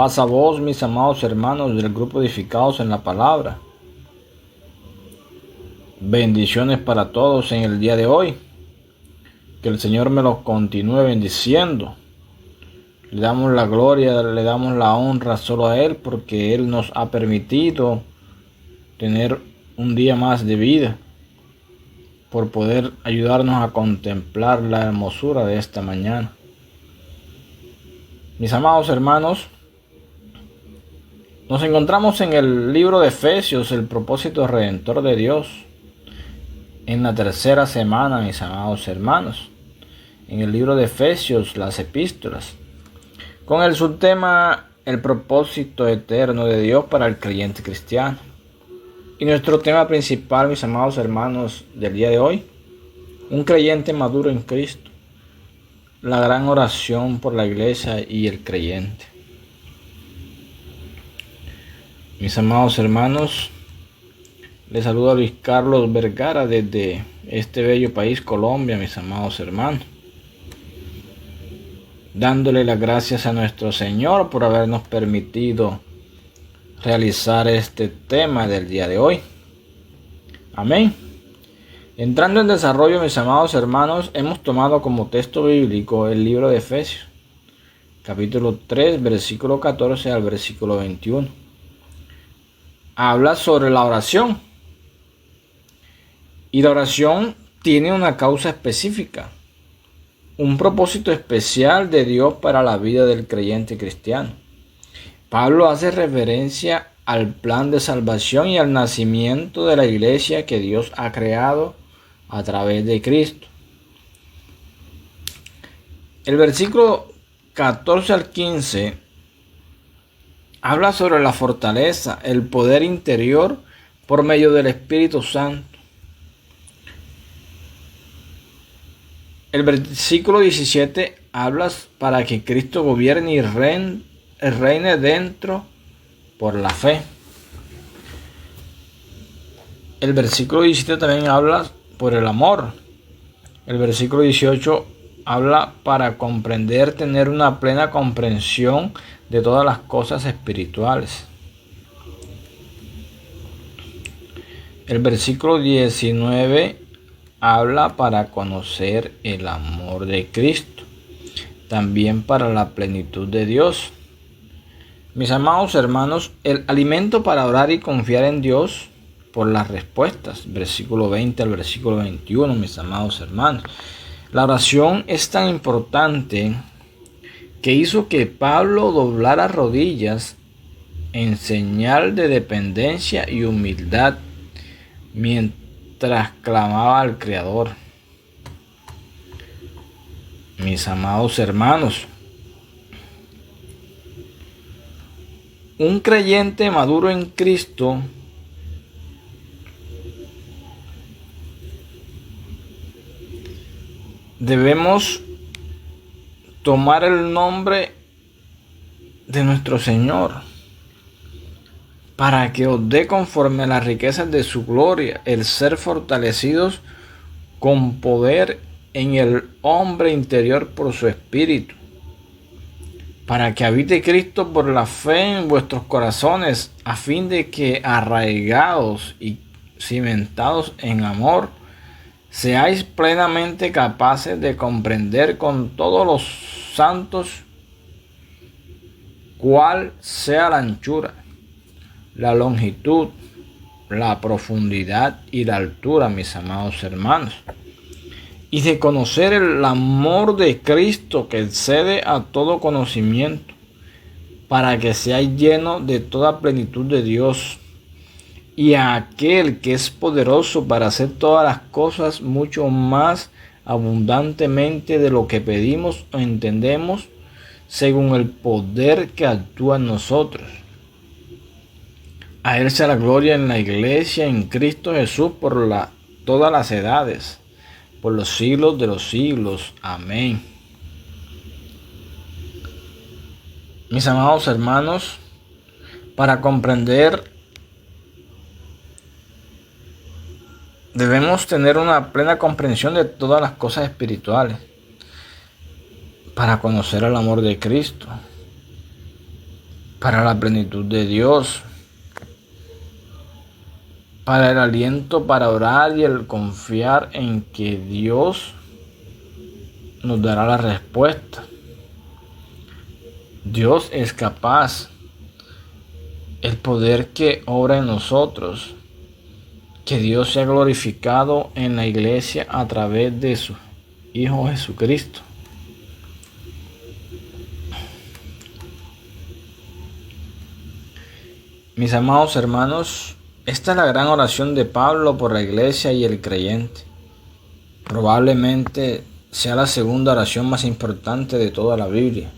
Paz a vos, mis amados hermanos del grupo Edificados en la Palabra. Bendiciones para todos en el día de hoy. Que el Señor me los continúe bendiciendo. Le damos la gloria, le damos la honra solo a Él, porque Él nos ha permitido tener un día más de vida, por poder ayudarnos a contemplar la hermosura de esta mañana. Mis amados hermanos, nos encontramos en el libro de Efesios, el propósito redentor de Dios, en la tercera semana, mis amados hermanos, en el libro de Efesios, las epístolas, con el subtema el propósito eterno de Dios para el creyente cristiano. Y nuestro tema principal, mis amados hermanos, del día de hoy, un creyente maduro en Cristo, la gran oración por la iglesia y el creyente. Mis amados hermanos, les saluda Luis Carlos Vergara desde este bello país, Colombia, mis amados hermanos. Dándole las gracias a nuestro Señor por habernos permitido realizar este tema del día de hoy. Amén. Entrando en desarrollo, mis amados hermanos, hemos tomado como texto bíblico el libro de Efesios, capítulo 3, versículo 14 al versículo 21. Habla sobre la oración. Y la oración tiene una causa específica, un propósito especial de Dios para la vida del creyente cristiano. Pablo hace referencia al plan de salvación y al nacimiento de la iglesia que Dios ha creado a través de Cristo. El versículo 14 al 15 habla sobre la fortaleza, el poder interior por medio del Espíritu Santo. El versículo 17 habla para que Cristo gobierne y reine dentro por la fe. El versículo 17 también habla por el amor. El versículo 18 habla para comprender, tener una plena comprensión de todas las cosas espirituales. El versículo 19 habla para conocer el amor de Cristo, también para la plenitud de Dios. Mis amados hermanos, el alimento para orar y confiar en Dios por las respuestas, versículo 20 al versículo 21, mis amados hermanos. La oración es tan importante que hizo que Pablo doblara rodillas en señal de dependencia y humildad mientras clamaba al Creador. Mis amados hermanos, un creyente maduro en Cristo debemos tomar el nombre de nuestro Señor para que os dé conforme a las riquezas de su gloria el ser fortalecidos con poder en el hombre interior por su espíritu, para que habite Cristo por la fe en vuestros corazones, a fin de que arraigados y cimentados en amor, seáis plenamente capaces de comprender con todos los santos cuál sea la anchura, la longitud, la profundidad y la altura, mis amados hermanos, y de conocer el amor de Cristo que excede a todo conocimiento, para que seáis llenos de toda plenitud de Dios. Y a aquel que es poderoso para hacer todas las cosas mucho más abundantemente de lo que pedimos o entendemos, según el poder que actúa en nosotros. A Él sea la gloria en la iglesia, en Cristo Jesús, por todas las edades, por los siglos de los siglos. Amén. Mis amados hermanos, para comprender debemos tener una plena comprensión de todas las cosas espirituales para conocer el amor de Cristo. para la plenitud de Dios, para el aliento para orar y el confiar en que Dios nos dará la respuesta. Dios es capaz. El poder que obra en nosotros, que Dios sea glorificado en la iglesia a través de su Hijo Jesucristo. Mis amados hermanos, esta es la gran oración de Pablo por la iglesia y el creyente. Probablemente sea la segunda oración más importante de toda la Biblia.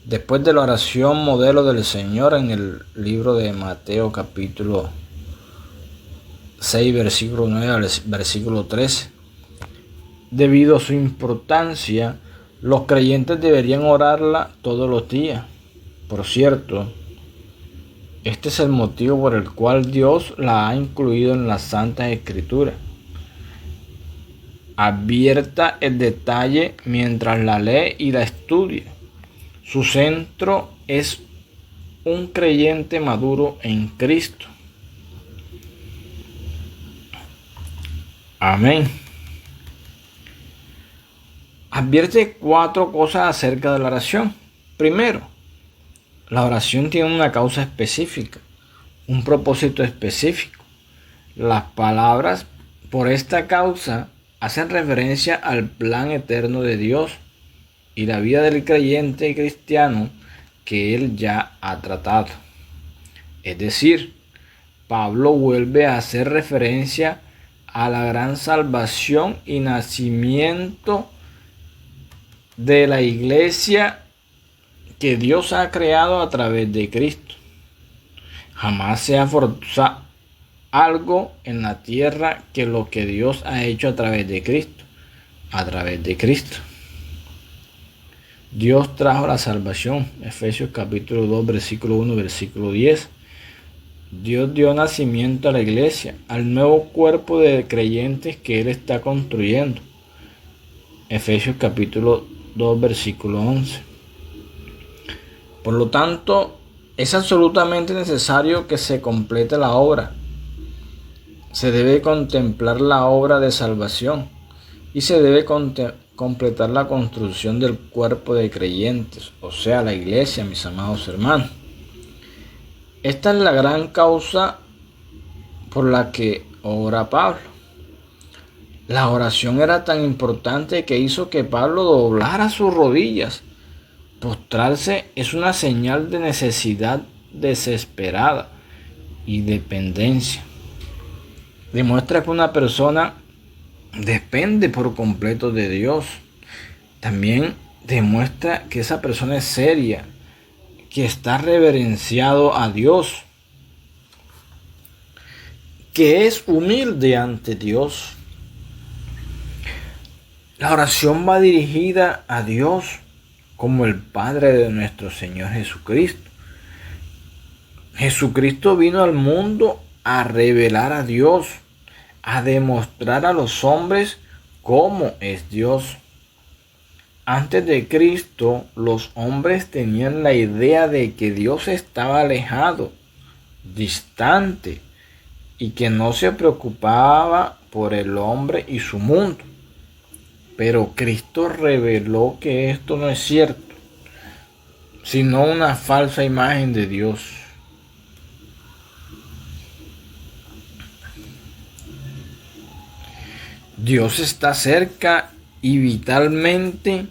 Después de la oración modelo del Señor en el libro de Mateo capítulo 6, versículo 9 al versículo 13. Debido a su importancia, los creyentes deberían orarla todos los días. Por cierto, este es el motivo por el cual Dios la ha incluido en las Santas Escrituras. Advierta el detalle mientras la lee y la estudia. Su centro es un creyente maduro en Cristo. Amén. Advierte 4 cosas acerca de la oración. Primero, la oración tiene una causa específica, un propósito específico. Las palabras por esta causa hacen referencia al plan eterno de Dios y la vida del creyente cristiano que él ya ha tratado. Es decir, Pablo vuelve a hacer referencia a la gran salvación y nacimiento de la iglesia que Dios ha creado a través de Cristo. Jamás se ha forzado algo en la tierra que lo que Dios ha hecho a través de Cristo. A través de Cristo. Dios trajo la salvación. Efesios capítulo 2, versículo 1, versículo 10. Dios dio nacimiento a la iglesia, al nuevo cuerpo de creyentes que Él está construyendo. Efesios capítulo 2, versículo 11. Por lo tanto, es absolutamente necesario que se complete la obra. Se debe contemplar la obra de salvación y se debe completar la construcción del cuerpo de creyentes, o sea, la iglesia, mis amados hermanos. Esta es la gran causa por la que ora Pablo. La oración era tan importante que hizo que Pablo doblara sus rodillas. Postrarse es una señal de necesidad desesperada y dependencia. Demuestra que una persona depende por completo de Dios. También demuestra que esa persona es seria, que está reverenciado a Dios, que es humilde ante Dios. La oración va dirigida a Dios como el Padre de nuestro Señor Jesucristo. Jesucristo vino al mundo a revelar a Dios, a demostrar a los hombres cómo es Dios. Antes de Cristo, los hombres tenían la idea de que Dios estaba alejado, distante, y que no se preocupaba por el hombre y su mundo. Pero Cristo reveló que esto no es cierto, sino una falsa imagen de Dios. Dios está cerca y vitalmente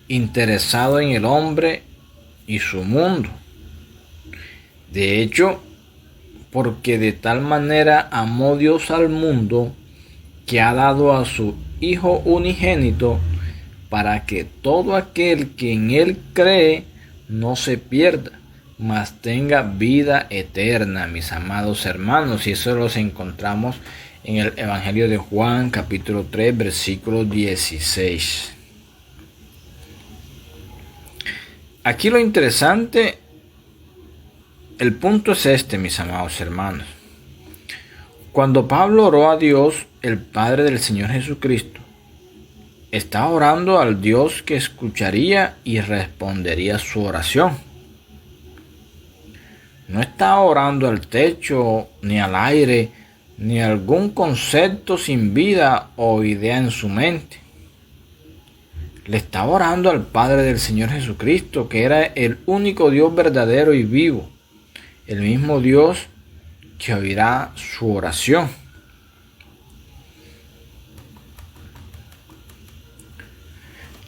interesado en el hombre y su mundo. De hecho, porque de tal manera amó Dios al mundo que ha dado a su Hijo unigénito para que todo aquel que en Él cree no se pierda, mas tenga vida eterna, mis amados hermanos. Y eso los encontramos en el Evangelio de Juan, capítulo 3, versículo 16. Aquí lo interesante, el punto es este, mis amados hermanos. Cuando Pablo oró a Dios, el Padre del Señor Jesucristo, estaba orando al Dios que escucharía y respondería su oración. No está orando al techo, ni al aire, ni a algún concepto sin vida o idea en su mente. Le está orando al Padre del Señor Jesucristo, que era el único Dios verdadero y vivo, el mismo Dios que oirá su oración.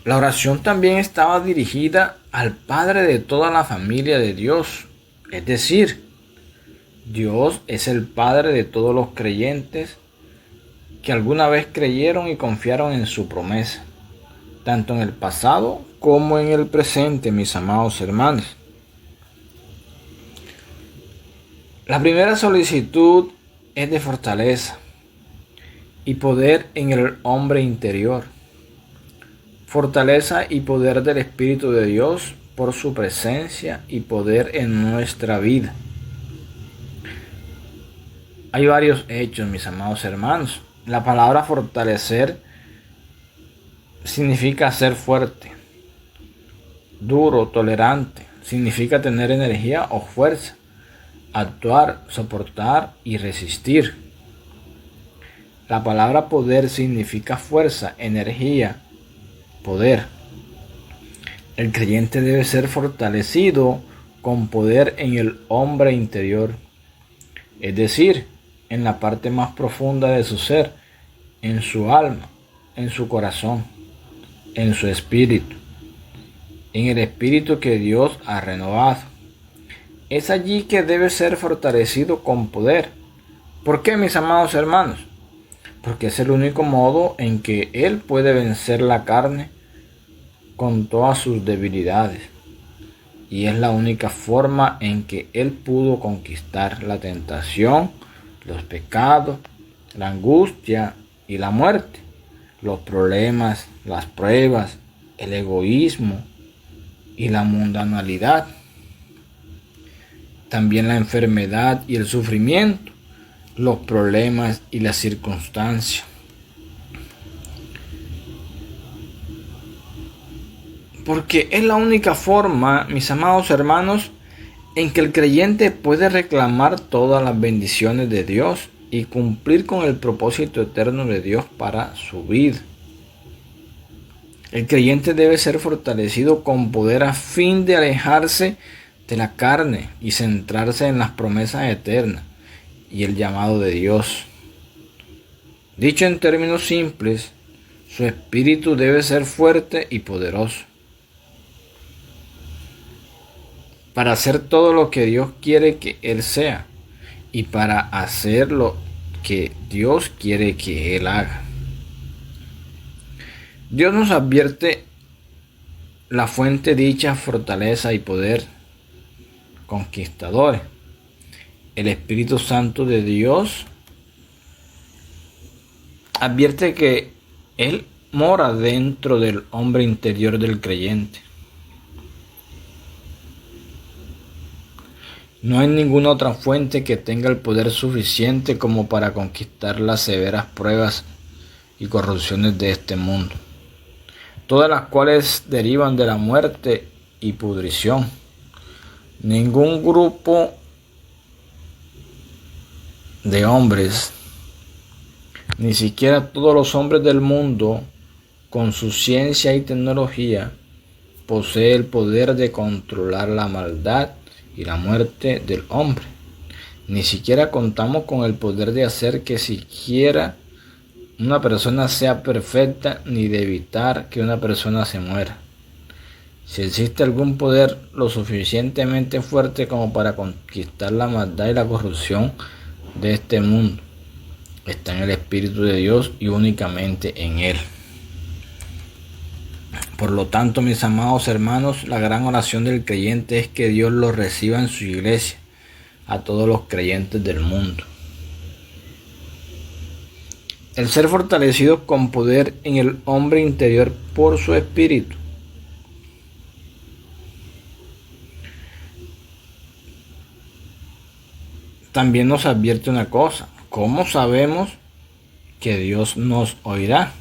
La oración también estaba dirigida al Padre de toda la familia de Dios, es decir, Dios es el Padre de todos los creyentes que alguna vez creyeron y confiaron en su promesa, tanto en el pasado como en el presente, mis amados hermanos. La primera solicitud es de fortaleza y poder en el hombre interior. Fortaleza y poder del Espíritu de Dios por su presencia y poder en nuestra vida. Hay varios hechos, mis amados hermanos. La palabra fortalecer significa ser fuerte, duro, tolerante. Significa tener energía o fuerza, actuar, soportar y resistir. La palabra poder significa fuerza, energía, poder. El creyente debe ser fortalecido con poder en el hombre interior, es decir, en la parte más profunda de su ser, en su alma, en su corazón, en su espíritu, en el espíritu que Dios ha renovado. Es allí que debe ser fortalecido con poder. ¿Por qué, mis amados hermanos? Porque es el único modo en que Él puede vencer la carne con todas sus debilidades. Y es la única forma en que Él pudo conquistar la tentación, los pecados, la angustia y la muerte, los problemas, las pruebas, el egoísmo y la mundanalidad. También la enfermedad y el sufrimiento, los problemas y las circunstancias. Porque es la única forma, mis amados hermanos, en que el creyente puede reclamar todas las bendiciones de Dios y cumplir con el propósito eterno de Dios para su vida. El creyente debe ser fortalecido con poder a fin de alejarse de la carne y centrarse en las promesas eternas y el llamado de Dios. Dicho en términos simples, su espíritu debe ser fuerte y poderoso para hacer todo lo que Dios quiere que Él sea y para hacer lo que Dios quiere que Él haga. Dios nos advierte la fuente dicha fortaleza y poder conquistadores. El Espíritu Santo de Dios advierte que Él mora dentro del hombre interior del creyente. No hay ninguna otra fuente que tenga el poder suficiente como para conquistar las severas pruebas y corrupciones de este mundo, todas las cuales derivan de la muerte y pudrición. Ningún grupo de hombres, ni siquiera todos los hombres del mundo, con su ciencia y tecnología, posee el poder de controlar la maldad y la muerte del hombre. Ni siquiera contamos con el poder de hacer que siquiera una persona sea perfecta, ni de evitar que una persona se muera. Si existe algún poder lo suficientemente fuerte como para conquistar la maldad y la corrupción de este mundo, está en el Espíritu de Dios y únicamente en Él. Por lo tanto, mis amados hermanos, la gran oración del creyente es que Dios los reciba en su iglesia, a todos los creyentes del mundo. El ser fortalecido con poder en el hombre interior por su espíritu. También nos advierte una cosa: ¿cómo sabemos que Dios nos oirá?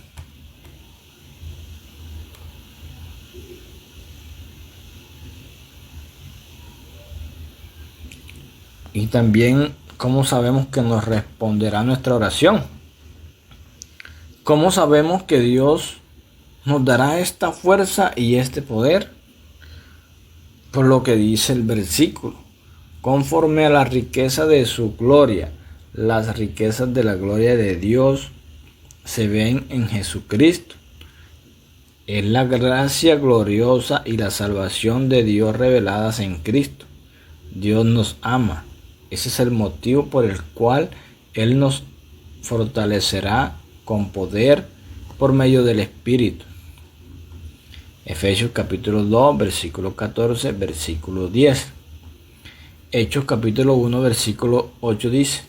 Y también, ¿cómo sabemos que nos responderá nuestra oración? ¿Cómo sabemos que Dios nos dará esta fuerza y este poder? Por lo que dice el versículo, conforme a la riqueza de su gloria, las riquezas de la gloria de Dios se ven en Jesucristo. Es la gracia gloriosa y la salvación de Dios reveladas en Cristo. Dios nos ama. Ese es el motivo por el cual Él nos fortalecerá con poder por medio del Espíritu. Efesios capítulo 2, versículo 14, versículo 10. Hechos capítulo 1, versículo 8 dice: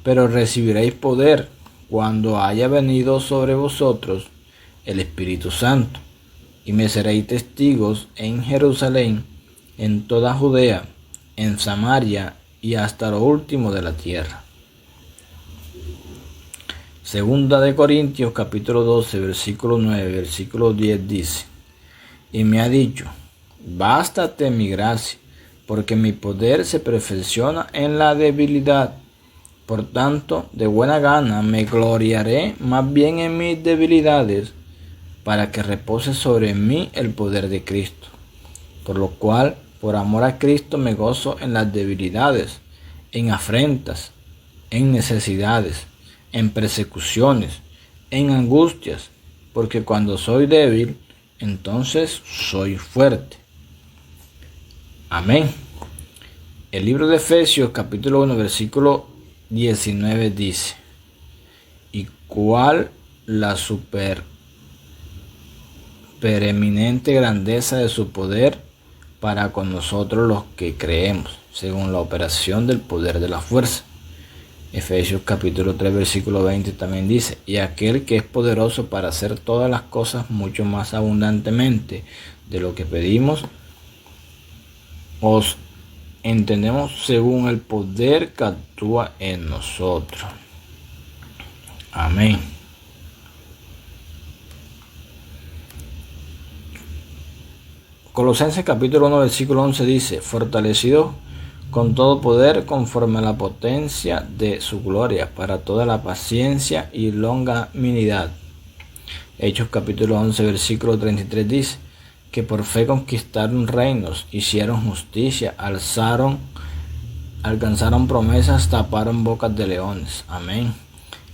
pero recibiréis poder cuando haya venido sobre vosotros el Espíritu Santo, y me seréis testigos en Jerusalén, en toda Judea, en Samaria y hasta lo último de la tierra. Segunda de Corintios capítulo 12, versículo 9, versículo 10 dice: y me ha dicho, bástate mi gracia, porque mi poder se perfecciona en la debilidad. Por tanto, de buena gana me gloriaré más bien en mis debilidades, para que repose sobre mí el poder de Cristo. Por lo cual, por amor a Cristo me gozo en las debilidades, en afrentas, en necesidades, en persecuciones, en angustias, porque cuando soy débil, entonces soy fuerte. Amén. El libro de Efesios capítulo 1 versículo 19 dice: y cuál la preeminente grandeza de su poder para con nosotros los que creemos, según la operación del poder de la fuerza. Efesios capítulo 3 versículo 20 también dice: y aquel que es poderoso para hacer todas las cosas mucho más abundantemente de lo que pedimos os entendemos, según el poder que actúa en nosotros. Amén. Colosenses capítulo 1 versículo 11 dice: fortalecidos con todo poder conforme a la potencia de su gloria, para toda la paciencia y longanimidad. Hechos capítulo 11 versículo 33 dice: que por fe conquistaron reinos, hicieron justicia, alcanzaron promesas, taparon bocas de leones. Amén.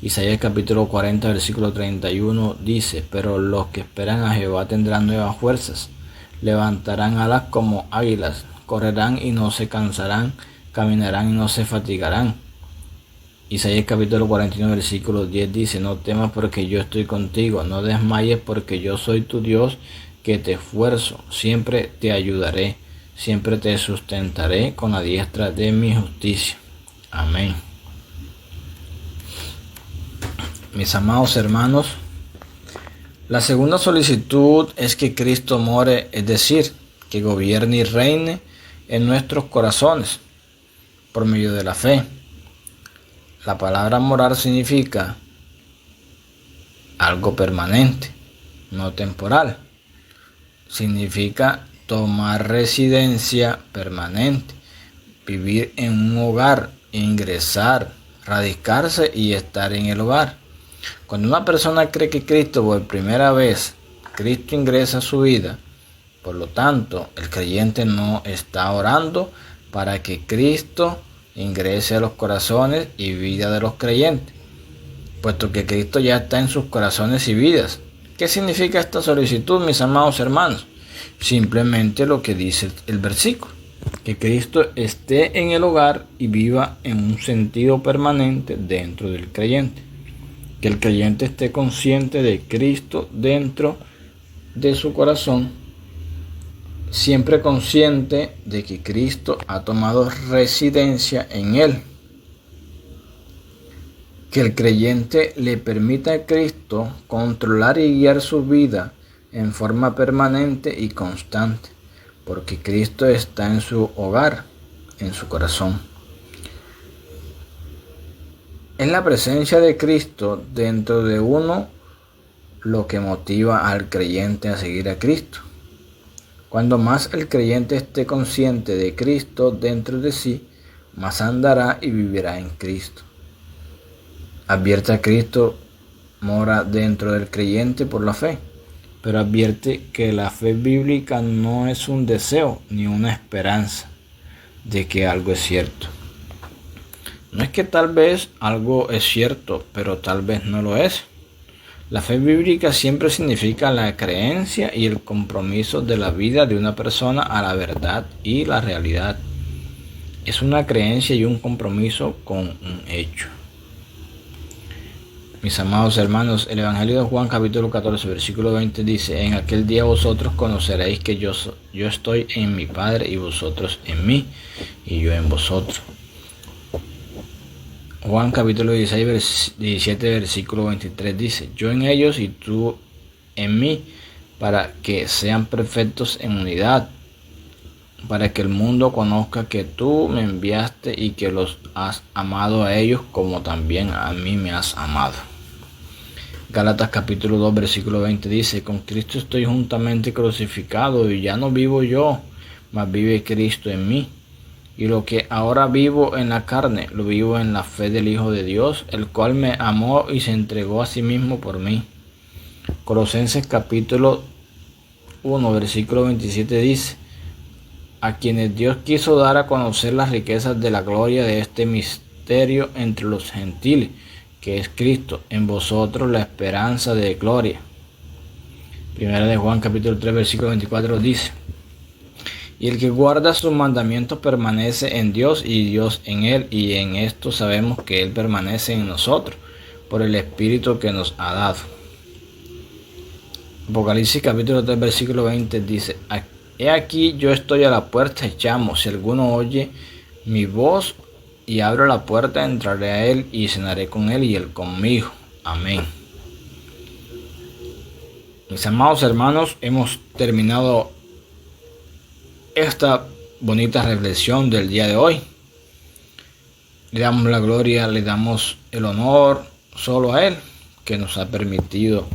Isaías capítulo 40 versículo 31 dice: pero los que esperan a Jehová tendrán nuevas fuerzas, levantarán alas como águilas, correrán y no se cansarán, caminarán y no se fatigarán. Isaías capítulo 41 versículo 10 dice: no temas porque yo estoy contigo, no desmayes porque yo soy tu Dios, que te esfuerzo, siempre te ayudaré, siempre te sustentaré con la diestra de mi justicia. Amén. Mis amados hermanos, la segunda solicitud es que Cristo more, es decir, que gobierne y reine en nuestros corazones por medio de la fe. La palabra morar significa algo permanente, no temporal. Significa tomar residencia permanente, vivir en un hogar, ingresar, radicarse y estar en el hogar. Cuando una persona cree que Cristo por primera vez, Cristo ingresa a su vida, por lo tanto, el creyente no está orando para que Cristo ingrese a los corazones y vida de los creyentes, puesto que Cristo ya está en sus corazones y vidas. ¿Qué significa esta solicitud, mis amados hermanos? Simplemente lo que dice el versículo: que Cristo esté en el hogar y viva en un sentido permanente dentro del creyente. Que el creyente esté consciente de Cristo dentro de su corazón, siempre consciente de que Cristo ha tomado residencia en él. Que el creyente le permita a Cristo controlar y guiar su vida en forma permanente y constante, porque Cristo está en su hogar, en su corazón. Es la presencia de Cristo dentro de uno lo que motiva al creyente a seguir a Cristo. Cuando más el creyente esté consciente de Cristo dentro de sí, mas andará y vivirá en Cristo. Advierte a Cristo mora dentro del creyente por la fe, pero advierte que la fe bíblica no es un deseo ni una esperanza de que algo es cierto. No es que tal vez algo es cierto, pero tal vez no lo es. La fe bíblica siempre significa la creencia y el compromiso de la vida de una persona a la verdad y la realidad. Es una creencia y un compromiso con un hecho. Mis amados hermanos, el Evangelio de Juan capítulo 14 versículo 20 dice: en aquel día vosotros conoceréis que yo estoy en mi Padre y vosotros en mí y yo en vosotros. Juan capítulo 17 versículo 23 dice: yo en ellos y tú en mí, para que sean perfectos en unidad, para que el mundo conozca que tú me enviaste y que los has amado a ellos como también a mí me has amado. Gálatas capítulo 2 versículo 20 dice: con Cristo estoy juntamente crucificado y ya no vivo yo, mas vive Cristo en mí. Y lo que ahora vivo en la carne, lo vivo en la fe del Hijo de Dios, el cual me amó y se entregó a sí mismo por mí. Colosenses capítulo 1 versículo 27 dice: a quienes Dios quiso dar a conocer las riquezas de la gloria de este misterio entre los gentiles, que es Cristo, en vosotros la esperanza de gloria. Primera de Juan capítulo 3 versículo 24 dice: y el que guarda sus mandamientos permanece en Dios y Dios en él, y en esto sabemos que él permanece en nosotros por el Espíritu que nos ha dado. Apocalipsis capítulo 3 versículo 20 dice: he aquí yo estoy a la puerta y llamo, si alguno oye mi voz y abro la puerta, entraré a él y cenaré con él y él conmigo. Amén. Mis amados hermanos, hemos terminado esta bonita reflexión del día de hoy. Le damos la gloria, le damos el honor solo a Él, que nos ha permitido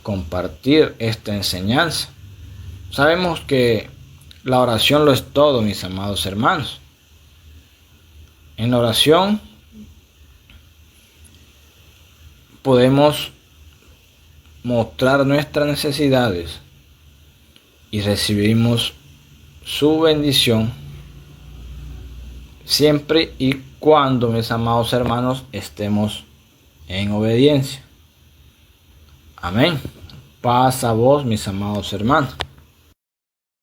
compartir esta enseñanza. Sabemos que la oración lo es todo, mis amados hermanos. En la oración podemos mostrar nuestras necesidades y recibimos su bendición siempre y cuando, mis amados hermanos, estemos en obediencia. Amén. Paz a vos, mis amados hermanos.